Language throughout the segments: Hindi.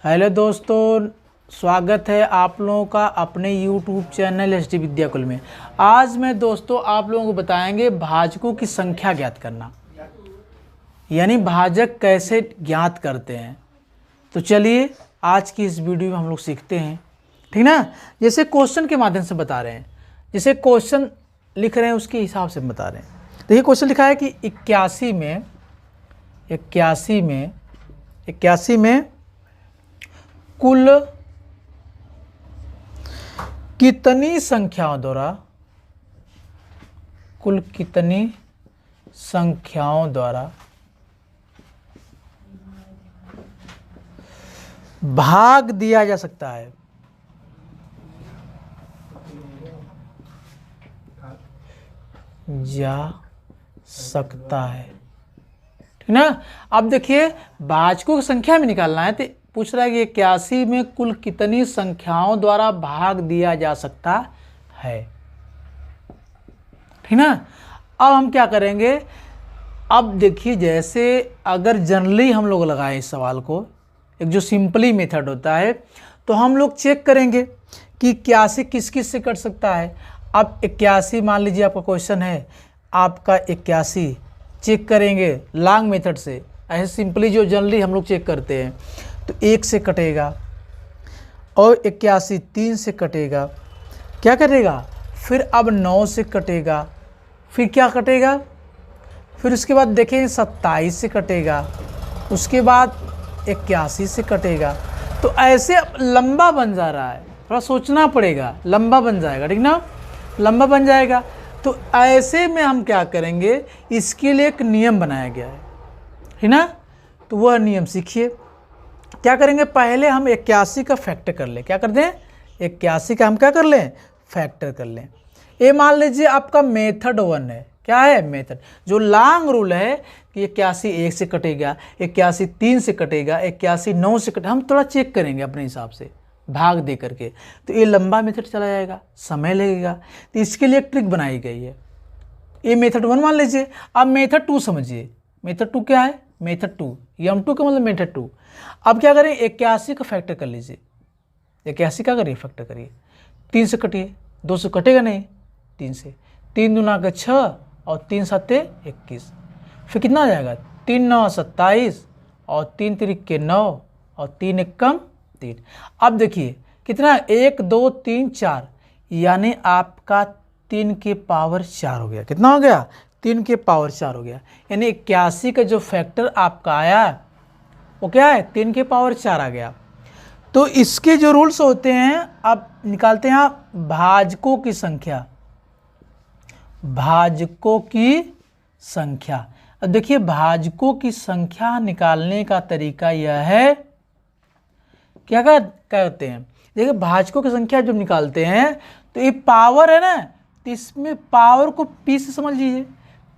हेलो दोस्तों, स्वागत है आप लोगों का अपने YouTube channel H D Vidyakul में। आज मैं दोस्तों आप लोगों को बताएंगे भाजकों की संख्या ज्ञात करना, यानी भाजक कैसे ज्ञात करते हैं। तो चलिए आज की इस वीडियो में हम लोग सीखते हैं, ठीक ना। जैसे क्वेश्चन के माध्यम से बता रहे हैं, जैसे क्वेश्चन लिख रहे हैं उसके हिसाब से बता रहे हैं। देखिए क्वेश्चन लिखा है कि 81 में कुल कितनी संख्याओं द्वारा भाग दिया जा सकता है। ठीक ना। अब देखिए भाजकों की संख्या में निकालना है, तो पूछ रहा है कि 81 में कुल कितनी संख्याओं द्वारा भाग दिया जा सकता है, ठीक ना। अब हम क्या करेंगे, अब देखिए जैसे अगर जनरली हम लोग लगाएं इस सवाल को, एक जो सिंपली मेथड होता है, तो हम लोग चेक करेंगे कि 81 किस किस से कट सकता है। अब 81 मान लीजिए आपका क्वेश्चन है, आपका 81 चेक करेंगे लॉन्ग मेथड से, ऐसे सिंपली जो जनरली हम लोग चेक करते हैं। तो 1 से कटेगा और 81 3 से कटेगा, क्या कटेगा, फिर अब 9 से कटेगा, फिर क्या कटेगा, फिर उसके बाद देखें 27 से कटेगा, उसके बाद 81 से कटेगा। तो ऐसे लंबा बन जा रहा है, थोड़ा सोचना पड़ेगा, लंबा बन जाएगा, ठीक ना, लंबा बन जाएगा। तो ऐसे में हम क्या करेंगे, इसके लिए एक नियम बनाया गया है, ठीक ना। तो वह नियम सीखिए। क्या करेंगे, पहले हम 81 का फैक्टर कर लें। क्या कर दें, 81 का हम क्या कर लें, फैक्टर कर लें। ये मान लीजिए आपका मेथड 1 है, क्या है मेथड, जो लॉन्ग रूल है कि 81 1 से कटेगा, 81 3 से कटेगा, 81 9 से कटेगा। हम थोड़ा चेक करेंगे अपने हिसाब से भाग दे करके, तो ये लंबा मेथड चला जाएगा, समय लगेगा। तो इसके लिए एक ट्रिक बनाई गई है। ये मेथड 1 मान लीजिए। अब मेथड 2 समझिए। मेथड 2 क्या है, मेथड 2 M2 का मतलब मेथड 2। अब क्या करें, 81 का फैक्टर कर लीजिए। 81 का करिए, फैक्टर करिए, 3 से कटिए, 2 से कटेगा नहीं, 3 से, 3 दूना के 6 और 3 7 21, फिर कितना आ जाएगा, 3 9 27 और 3 3 के 9 और 3 1 कम 3। अब देखिए कितना, 1 2 3 4, यानी आपका 3 के पावर 4 हो गया। कितना हो गया, 3 के पावर 4 हो गया। यानी 81 का जो फैक्टर आपका आया वो क्या है, 3 के पावर 4 आ गया। तो इसके जो रूल्स होते हैं, अब निकालते हैं आप भाजकों की संख्या। भाजकों की संख्या, अब देखिए भाजकों की संख्या निकालने का तरीका यह है, क्या कहते हैं, देखिए भाजकों की संख्या जब निकालते हैं तो ये पावर है ना, तो इसमें पावर को p से समझ लीजिए,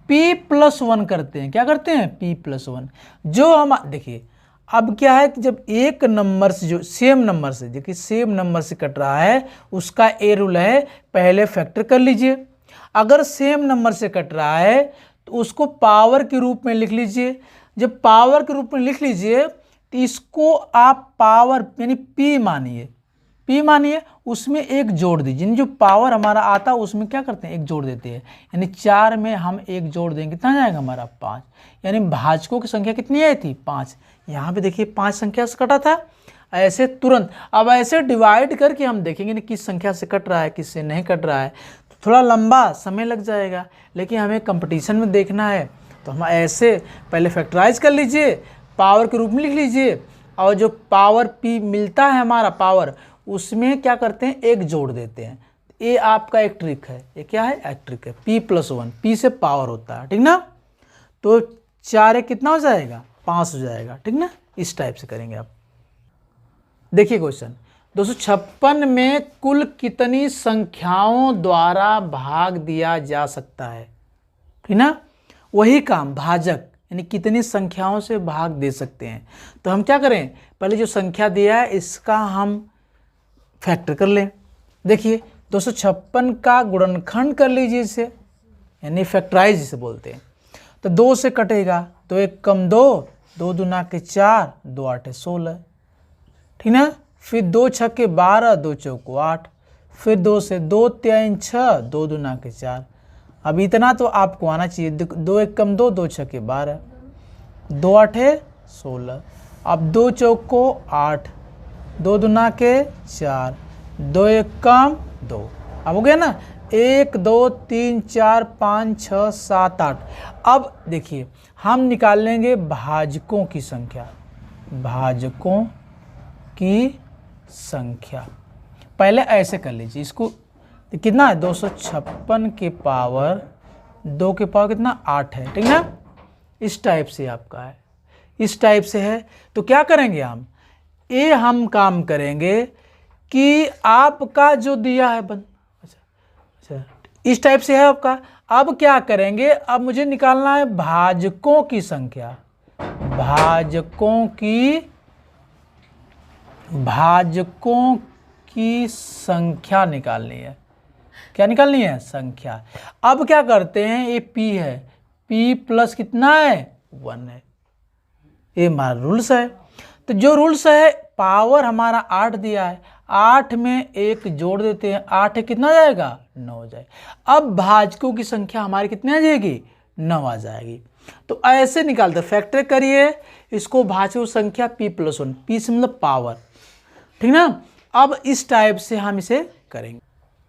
p+1 करते हैं। क्या करते हैं, p+1। जो हम देखिए अब क्या है कि जब एक नंबर से, जो सेम नंबर से, देखिए सेम नंबर से कट रहा है, उसका ए रूल है पहले फैक्टर कर लीजिए। अगर सेम नंबर से कट रहा है तो उसको पावर के रूप में लिख लीजिए। जब पावर के रूप में लिख लीजिए तो इसको आप पावर यानी p मानिए, उसमें एक जोड़ दीजिए। जो पावर हमारा आता है उसमें क्या करते हैं, एक जोड़ देते हैं, यानी 4 में हम एक जोड़ देंगे, कितना जाएगा हमारा 5। यानी भाजकों की संख्या कितनी आई थी, 5। यहाँ पे देखिए 5 संख्या से कटा था, ऐसे तुरंत। अब ऐसे डिवाइड करके हम देखेंगे किस संख्या से कट रहा है, किससे नहीं कट रहा है, तो थोड़ा लंबा समय लग जाएगा। लेकिन हमें कंपटीशन में देखना है, तो हम ऐसे पहले फैक्टराइज कर लीजिए, पावर के रूप में लिख लीजिए, और जो पावर p मिलता है हमारा पावर, उसमें क्या करते हैं, एक जोड़ देते हैं। ये आपका एक ट्रिक है, ये क्या है, एक ट्रिक है, p+1, p से पावर होता है, ठीक ना। तो 4 कितना हो जाएगा, 5 हो जाएगा, ठीक ना। इस टाइप से करेंगे आप। देखिए क्वेश्चन 256 में कुल कितनी संख्याओं द्वारा भाग दिया जा सकता है, ठीक ना। वही काम भाजक, यानी कितनी संख्याओं से भाग दे सकते हैं। तो हम क्या करें, पहले जो संख्या दिया है इसका हम फैक्टर कर लें। देखिए 256 का गुणनखंड कर लीजिए इसे, यानी फैक्टराइज जिसे बोलते हैं। तो 2 से कटेगा, 2 1 कम 2, 2 दूना के 4, 2 8 16, ठीक ना। फिर 2 छक्के 12, 2 चौको 8, फिर 2 से 2 3 6, 2 दूना के 4। अब इतना तो आपको आना चाहिए। 2 एक कम 2, 2 छक्के 12, 2 8 16। अब 2 चौको 8, 2 दूना के 4, 2 एक कम 2। अब हो गया ना, 1 2 3 4 5 6 7 8। अब देखिए हम निकाल लेंगे भाजकों की संख्या, भाजकों की संख्या। पहले ऐसे कर लीजिए इसको, कितना है 256 के पावर 2 के पावर कितना 8 है, ठीक ना। इस टाइप से आपका है, इस टाइप से है। तो क्या करेंगे हम, ये हम काम करेंगे कि आपका जो दिया है अच्छा इस टाइप से है आपका। अब क्या करेंगे, अब मुझे निकालना है भाजकों की संख्या, भाजकों की संख्या निकालनी है। क्या निकालनी है, संख्या। अब क्या करते हैं, ये p है, p प्लस कितना है 1 है, ये हमारा रूल्स है। तो जो रूल्स है, पावर हमारा 8 दिया है, 8 में 1 जोड़ देते हैं, 8 कितना जाएगा 9 हो जाएगा। अब भाजकों की संख्या हमारी कितनी आ जाएगी 9 आ जाएगी। तो ऐसे निकालते, फैक्टर करिए इसको, भाजकों संख्या p प्लस 1, p से मतलब पावर, ठीक ना। अब इस टाइप से हम इसे करेंगे।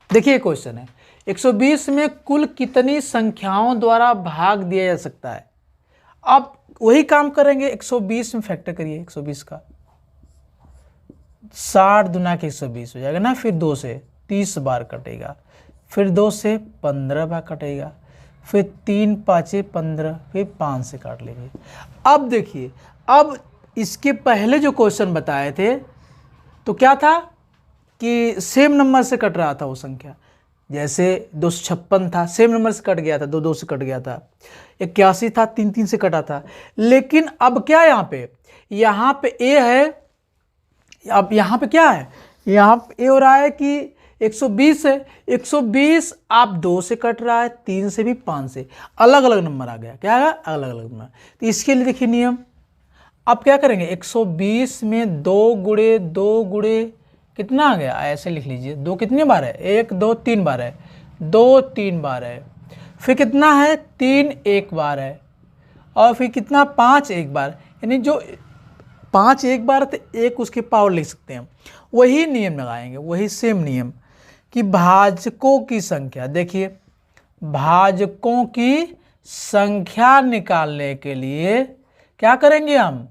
देखिए क्वेश्चन है 120 में कुल कितनी संख्याओं द्वारा भाग दिया जा सकता है। अब वही काम करेंगे, 120 में फैक्टर करिए, 120 का 60 दूना के 120 हो जाएगा ना। फिर 2 से 30 बार कटेगा, फिर 2 से 15 बार कटेगा, फिर 3 5 15, फिर 5 से काट लेंगे। अब देखिए, अब इसके पहले जो क्वेश्चन बताए थे तो क्या था कि सेम नंबर से कट रहा था वो संख्या, जैसे 256 था, सेम नंबर से कट गया था, 2 2 से कट गया था, 81 था, 3 3 से कटा था। लेकिन अब क्या यहाँ पे ए है, अब यहाँ पे क्या है, यहाँ पे ए हो रहा है कि 120 है, 120 आप 2 से कट रहा है, 3 से भी 5 से, अलग अलग नंबर आ गया। क्या आ गया, अलग अलग नंबर। तो इसके लिए देखिए नियम, अब क्या करेंगे, 120 में 2 गुणे 2 गुणे कितना आ गया, ऐसे लिख लीजिए, 2 कितने बार है, 1 2 3 बार है, 2 3 बार है, फिर कितना है 3 1 बार है, और फिर कितना 5 1 बार, यानी जो 5 1 बार तो 1 उसके पावर लिख सकते हैं। वही नियम लगाएंगे, वही सेम नियम कि भाजकों की संख्या। देखिए भाजकों की संख्या निकालने के लिए क्या करेंगे हम,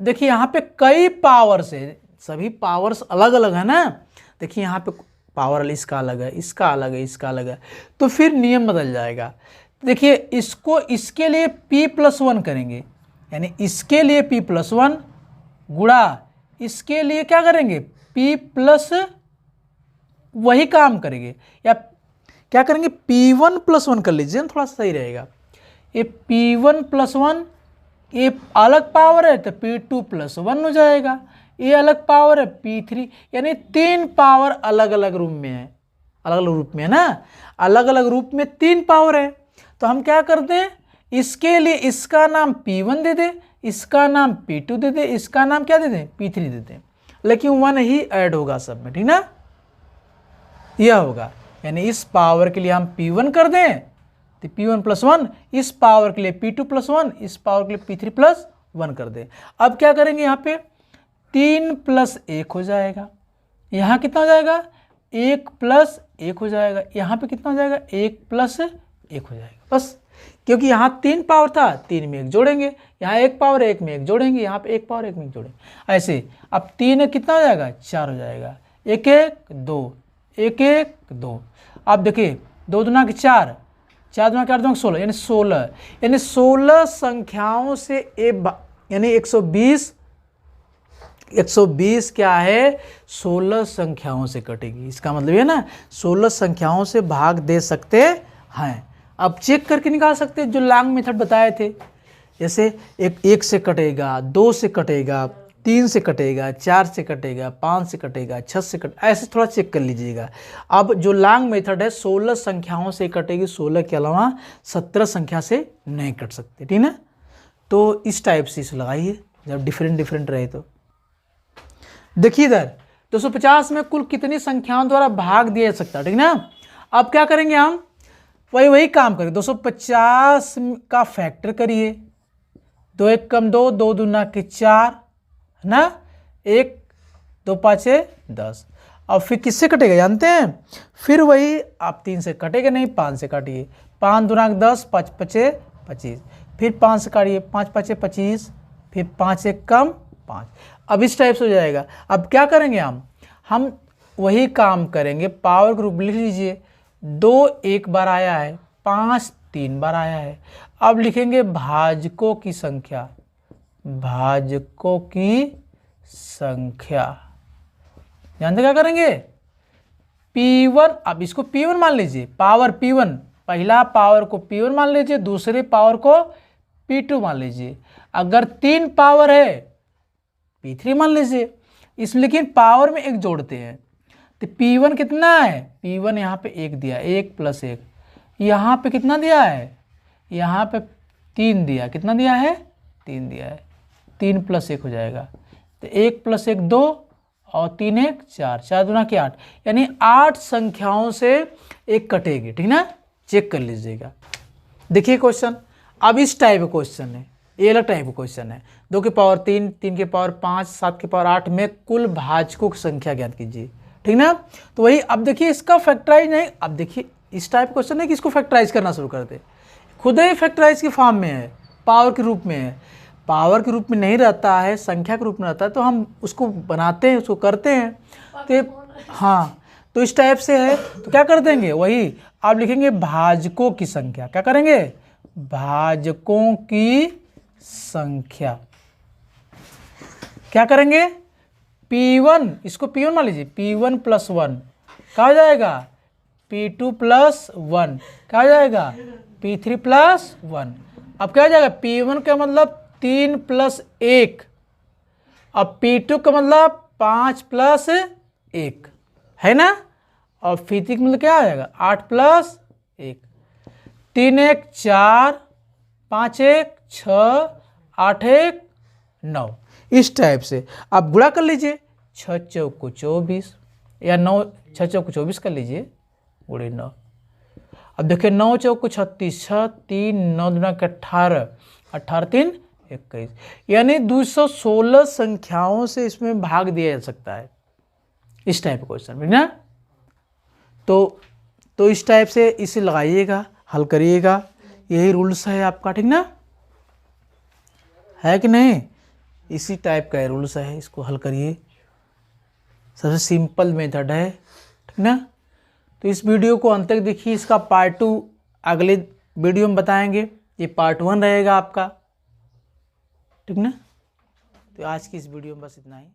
देखिए यहाँ पे कई पावर से, सभी पावर्स अलग अलग है ना। देखिए यहाँ पे पावर इसका अलग है, इसका अलग है, इसका अलग है, तो फिर नियम बदल जाएगा। देखिए इसको, इसके लिए p प्लस 1 करेंगे, यानी इसके लिए p प्लस 1 गुणा इसके लिए क्या करेंगे p प्लस, वही काम करेंगे, या क्या करेंगे p1 प्लस 1 कर लीजिए, थोड़ा सही रहेगा। ये p1 प्लस 1, ये अलग पावर है तो p2 प्लस 1 हो जाएगा, ये अलग पावर है p3, यानी 3 पावर अलग अलग रूप में है, अलग अलग रूप में है ना, अलग अलग रूप में 3 पावर है। तो हम क्या करते हैं, इसके लिए इसका नाम p1 दे दे, इसका नाम p2 दे दे, इसका नाम क्या दे दें p3 दे दें, लेकिन 1 ही ऐड होगा सब में, ठीक ना। यह होगा, यानी इस पावर के लिए हम p1 कर दें तो p1 प्लस 1, इस पावर के लिए p2 प्लस 1, इस पावर के लिए p3 प्लस 1 कर दें। अब क्या करेंगे, यहाँ पे 3 प्लस 1 हो जाएगा, यहाँ कितना हो जाएगा 1 प्लस 1 हो जाएगा, यहाँ पे कितना हो जाएगा 1 प्लस 1 हो जाएगा, बस। क्योंकि यहाँ 3 पावर था, 3 में 1 जोड़ेंगे, यहाँ 1 पावर 1 में 1 जोड़ेंगे, यहाँ पे 1 पावर 1 में 1 जोड़ेंगे, ऐसे। अब 3 कितना हो जाएगा 4 हो जाएगा, 1 1 2, 1 1 2। अब देखिए 2 दूना के 4, 4 दूना के 8 दूना 16, यानी 16, यानी 16 संख्याओं से यानी 120 क्या है 16 संख्याओं से कटेगी। इसका मतलब ये ना 16 संख्याओं से भाग दे सकते हैं। अब चेक करके निकाल सकते हैं जो लॉन्ग मेथड बताए थे, जैसे 1 से कटेगा, 2 से कटेगा, 3 से कटेगा, 4 से कटेगा, 5 से कटेगा, 6 से ऐसे थोड़ा चेक कर लीजिएगा। अब जो लॉन्ग मेथड है 16 संख्याओं से कटेगी, 16 के अलावा 17 संख्या से नहीं कट सकते, ठीक ना। तो इस टाइप से इसे लगाइए जब डिफरेंट रहे तो। देखिए इधर 250 में कुल कितनी संख्याओं द्वारा भाग दिया जा सकता है, ठीक ना। अब क्या करेंगे हम, वही काम करें, 250 का फैक्टर करिए, 2 1 कम 2, 2 दूना के 4 है ना, 1 2 5 10। अब फिर किससे कटेगा जानते हैं, फिर वही आप 3 से कटेगा नहीं, 5 से काटिए, 5 दूना 10, 5 5 25, फिर 5 से काटिए, 5 5 25, फिर 5 1 कम 5। अब इस टाइप से हो जाएगा। अब क्या करेंगे हम वही काम करेंगे, पावर के रूप में लिख लीजिए, 2 1 बार आया है, 5 3 बार आया है। अब लिखेंगे भाजकों की संख्या, भाजकों की संख्या, जानते क्या करेंगे, P1, अब इसको P1 मान लीजिए, पावर P1, पहला पावर को P1 मान लीजिए, दूसरे पावर को P2 मान लीजिए। अगर 3 पावर है P3 मान लीजिए। इस लेकिन पावर में 1 जोड़ते हैं, तो P1 कितना है, P1 यहाँ पे 1 दिया, 1 + 1, यहाँ पे कितना दिया है, यहाँ पे 3 दिया, कितना दिया है, 3 दिया है, 3 + 1 हो जाएगा, तो 1 + 1 2 और 3 1 4, 4 दूना के 8, यानी 8 संख्याओं से एक कटेगी, ठीक ना। चेक कर लीजिएगा। देखिए क्वेश्चन, अब इस टाइप का क्वेश्चन है, ये अलग टाइप का क्वेश्चन है। 2 की पावर 3, 3 की पावर 5, 7 की पावर 8 में कुल भाजकों की संख्या ज्ञात कीजिए, ठीक ना। तो वही, अब देखिए इसका फैक्टराइज नहीं, अब देखिए इस टाइप क्वेश्चन है कि इसको फैक्टराइज करना शुरू कर दे, खुद ही फैक्टराइज की फॉर्म में है, पावर के रूप में है। पावर के रूप में नहीं रहता है, संख्या के रूप में रहता है, तो हम उसको बनाते हैं, उसको करते हैं, तो हाँ, तो इस टाइप से है। तो क्या कर देंगे, वही आप लिखेंगे भाजकों की संख्या, क्या करेंगे, भाजकों की संख्या, क्या करेंगे, P1, इसको P1 मान लीजिए, P1 + 1 क्या हो जाएगा, P2 + 1 क्या हो जाएगा, P3 + 1। अब क्या हो जाएगा, P1 का मतलब 3 + 1, अब P2 का मतलब 5 + 1 है ना, और P3 का मतलब क्या आ जाएगा, 8 + 1, 3 1 4, 5 1 6, 8 1 9, इस टाइप से आप गुणा कर लीजिए, 6 चौको 24 या 9 6 चौको 24 कर लीजिए, गुणे 9। अब देखिए 9 चौको 36, 6 3 9 दूना के 18, 18 3 21, यानी 216 संख्याओं से इसमें भाग दिया जा सकता है, इस टाइप का क्वेश्चन, ठीक ना। तो इस टाइप से इसे लगाइएगा, हल करिएगा, यही रूल्स है आपका, ठीक ना, है कि नहीं, इसी टाइप का रूल्स है, इसको हल करिए, सबसे सिंपल मेथड है, ठीक ना। तो इस वीडियो को अंत तक देखिए, इसका पार्ट 2 अगले वीडियो में बताएंगे, ये पार्ट 1 रहेगा आपका, ठीक ना। तो आज की इस वीडियो में बस इतना ही।